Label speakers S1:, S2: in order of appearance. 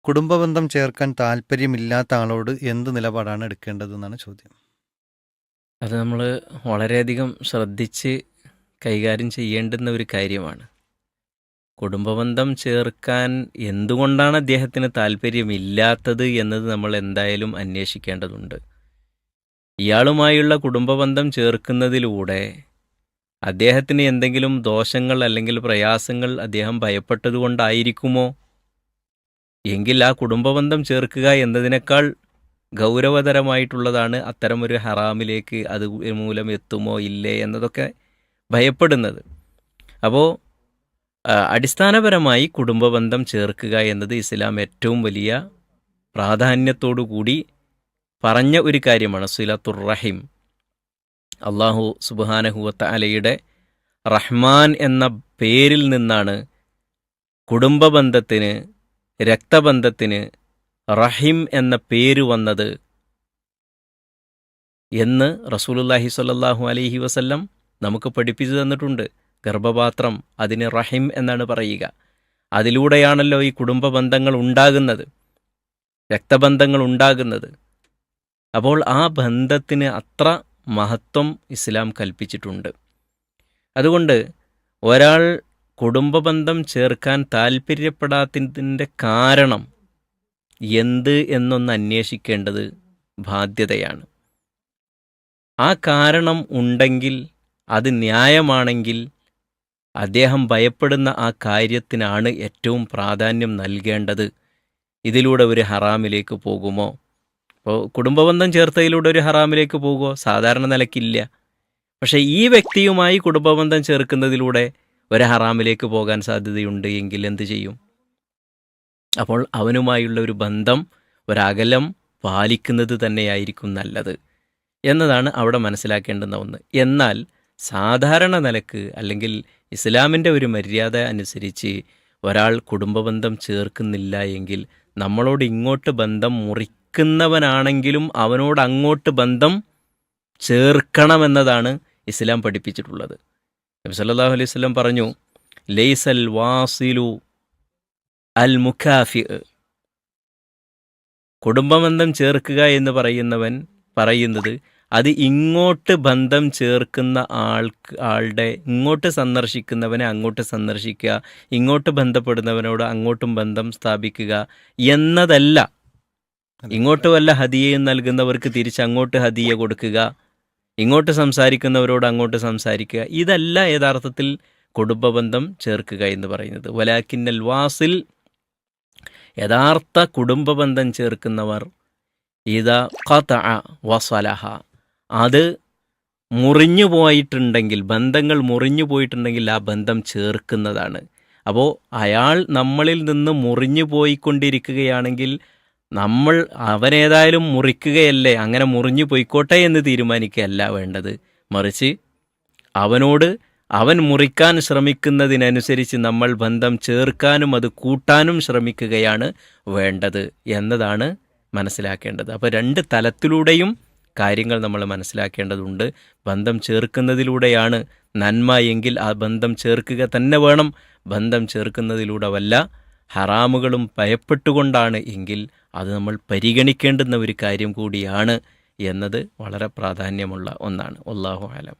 S1: കുടുംബബന്ധം ചേർക്കാൻ താല്പര്യമില്ലാത്ത ആളോട് എന്ത് നിലപാടാണ് എടുക്കേണ്ടതെന്നാണ് ചോദ്യം.
S2: അത് നമ്മൾ വളരെയധികം ശ്രദ്ധിച്ച് കൈകാര്യം ചെയ്യേണ്ടുന്ന ഒരു കാര്യമാണ്. കുടുംബബന്ധം ചേർക്കാൻ എന്തുകൊണ്ടാണ് അദ്ദേഹത്തിന് താല്പര്യമില്ലാത്തത് എന്നത് നമ്മൾ എന്തായാലും അന്വേഷിക്കേണ്ടതുണ്ട്. ഇയാളുമായുള്ള കുടുംബബന്ധം ചേർക്കുന്നതിലൂടെ അദ്ദേഹത്തിന് എന്തെങ്കിലും ദോഷങ്ങൾ അല്ലെങ്കിൽ പ്രയാസങ്ങൾ അദ്ദേഹം ഭയപ്പെട്ടതുകൊണ്ടായിരിക്കുമോ? എങ്കിൽ ആ കുടുംബബന്ധം ചേർക്കുക എന്നതിനേക്കാൾ ഗൗരവതരമായിട്ടുള്ളതാണ് അത്തരമൊരു ഹറാമിലേക്ക് അത് മൂലം എത്തുമോ ഇല്ലേ എന്നതൊക്കെ ഭയപ്പെടുന്നത്. അപ്പോൾ അടിസ്ഥാനപരമായി കുടുംബബന്ധം ചേർക്കുക എന്നത് ഇസ്ലാം ഏറ്റവും വലിയ പ്രാധാന്യത്തോടു കൂടി പറഞ്ഞ ഒരു കാര്യമാണ്. സിലത്തുർ റഹിം, അള്ളാഹു സുബ്ഹാനഹു വ തആലയുടെ റഹ്മാൻ എന്ന പേരിൽ നിന്നാണ് കുടുംബബന്ധത്തിന്, രക്തബന്ധത്തിന് റഹിം എന്ന പേര് വന്നത് എന്ന് റസൂലുള്ളാഹി സ്വല്ലല്ലാഹു അലൈഹി വസല്ലം നമുക്ക് പഠിപ്പിച്ചു തന്നിട്ടുണ്ട്. ഗർഭപാത്രം, അതിന് റഹിം എന്നാണ് പറയുക. അതിലൂടെയാണല്ലോ ഈ കുടുംബബന്ധങ്ങൾ ഉണ്ടാകുന്നത്, രക്തബന്ധങ്ങൾ ഉണ്ടാകുന്നത്. അപ്പോൾ ആ ബന്ധത്തിന് അത്ര മഹത്വം ഇസ്ലാം കൽപ്പിച്ചിട്ടുണ്ട്. അതുകൊണ്ട് ഒരാൾ കുടുംബബന്ധം ചേർക്കാൻ താൽപ്പര്യപ്പെടാത്തതിൻ്റെ കാരണം എന്ത് എന്നൊന്ന് അന്വേഷിക്കേണ്ടത് ബാധ്യതയാണ്. ആ കാരണം ഉണ്ടെങ്കിൽ, അത് ന്യായമാണെങ്കിൽ, അദ്ദേഹം ഭയപ്പെടുന്ന ആ കാര്യത്തിനാണ് ഏറ്റവും പ്രാധാന്യം നൽകേണ്ടത്. ഇതിലൂടെ ഒരു ഹറാമിലേക്ക് പോകുമോ? അപ്പോൾ കുടുംബബന്ധം ചേർത്തതിലൂടെ ഒരു ഹറാമിലേക്ക് പോകുമോ? സാധാരണ നിലയ്ക്കില്ല. പക്ഷേ ഈ വ്യക്തിയുമായി കുടുംബബന്ധം ചേർക്കുന്നതിലൂടെ ഒരു ഹറാമിലേക്ക് പോകാൻ സാധ്യതയുണ്ട് എങ്കിൽ എന്ത് ചെയ്യും? അപ്പോൾ അവനുമായുള്ള ഒരു ബന്ധം, ഒരകലം പാലിക്കുന്നത് തന്നെയായിരിക്കും നല്ലത് എന്നതാണ് അവിടെ മനസ്സിലാക്കേണ്ടുന്ന ഒന്ന്. എന്നാൽ സാധാരണ നിലക്ക് അല്ലെങ്കിൽ ഇസ്ലാമിൻ്റെ ഒരു മര്യാദ അനുസരിച്ച് ഒരാൾ കുടുംബബന്ധം ചേർക്കുന്നില്ല എങ്കിൽ നമ്മളോട് ഇങ്ങോട്ട് ബന്ധം മുറിക്കുന്നവനാണെങ്കിലും അവനോട് അങ്ങോട്ട് ബന്ധം ചേർക്കണമെന്നതാണ് ഇസ്ലാം പഠിപ്പിച്ചിട്ടുള്ളത്. നബി സല്ലല്ലാഹു അലൈഹി വസല്ലം പറഞ്ഞു, ലൈസൽ വാസിലു അൽ മുക്കാഫി, കുടുംബബന്ധം ചേർക്കുക എന്ന് പറയുന്നത് അത് ഇങ്ങോട്ട് ബന്ധം ചേർക്കുന്ന ആളുടെ ഇങ്ങോട്ട് സന്ദർശിക്കുന്നവനെ അങ്ങോട്ട് സന്ദർശിക്കുക, ഇങ്ങോട്ട് ബന്ധപ്പെടുന്നവനോട് അങ്ങോട്ടും ബന്ധം സ്ഥാപിക്കുക എന്നതല്ല. ഇങ്ങോട്ട് വല്ല ഹദിയയും നൽകുന്നവർക്ക് തിരിച്ചങ്ങോട്ട് ഹദിയ കൊടുക്കുക, ഇങ്ങോട്ട് സംസാരിക്കുന്നവരോട് അങ്ങോട്ട് സംസാരിക്കുക, ഇതല്ല യഥാർത്ഥത്തിൽ കുടുംബബന്ധം ചേർക്കുക എന്ന് പറയുന്നത്. വലാക്കിന്നൽ വാസിൽ, യഥാർത്ഥ കുടുംബബന്ധം ചേർക്കുന്നവർ ഇദാ ഖതഅ വസലഹ, അത് മുറിഞ്ഞു പോയിട്ടുണ്ടെങ്കിൽ, ബന്ധങ്ങൾ മുറിഞ്ഞു പോയിട്ടുണ്ടെങ്കിൽ ആ ബന്ധം ചേർക്കുന്നതാണ്. അപ്പോൾ അയാൾ നമ്മളിൽ നിന്ന് മുറിഞ്ഞു പോയിക്കൊണ്ടിരിക്കുകയാണെങ്കിൽ നമ്മൾ അവനേതായാലും മുറിക്കുകയല്ലേ, അങ്ങനെ മുറിഞ്ഞു പോയിക്കോട്ടെ എന്ന് തീരുമാനിക്കുകയല്ല വേണ്ടത്. മറിച്ച് അവൻ മുറിക്കാൻ ശ്രമിക്കുന്നതിനനുസരിച്ച് നമ്മൾ ബന്ധം ചേർക്കാനും അത് കൂട്ടാനും ശ്രമിക്കുകയാണ് വേണ്ടത് എന്നതാണ് മനസ്സിലാക്കേണ്ടത്. അപ്പോൾ രണ്ട് തലത്തിലൂടെയും കാര്യങ്ങൾ നമ്മൾ മനസ്സിലാക്കേണ്ടതുണ്ട്. ബന്ധം ചേർക്കുന്നതിലൂടെയാണ് നന്മ എങ്കിൽ ആ ബന്ധം ചേർക്കുക തന്നെ വേണം. ബന്ധം ചേർക്കുന്നതിലൂടെ വല്ല ഹറാമുകളും ഭയപ്പെട്ടുകൊണ്ടാണ് എങ്കിൽ അത് നമ്മൾ പരിഗണിക്കേണ്ടുന്ന ഒരു കാര്യം കൂടിയാണ് എന്നത് വളരെ പ്രാധാന്യമുള്ള ഒന്നാണ്. വല്ലാഹു അലം.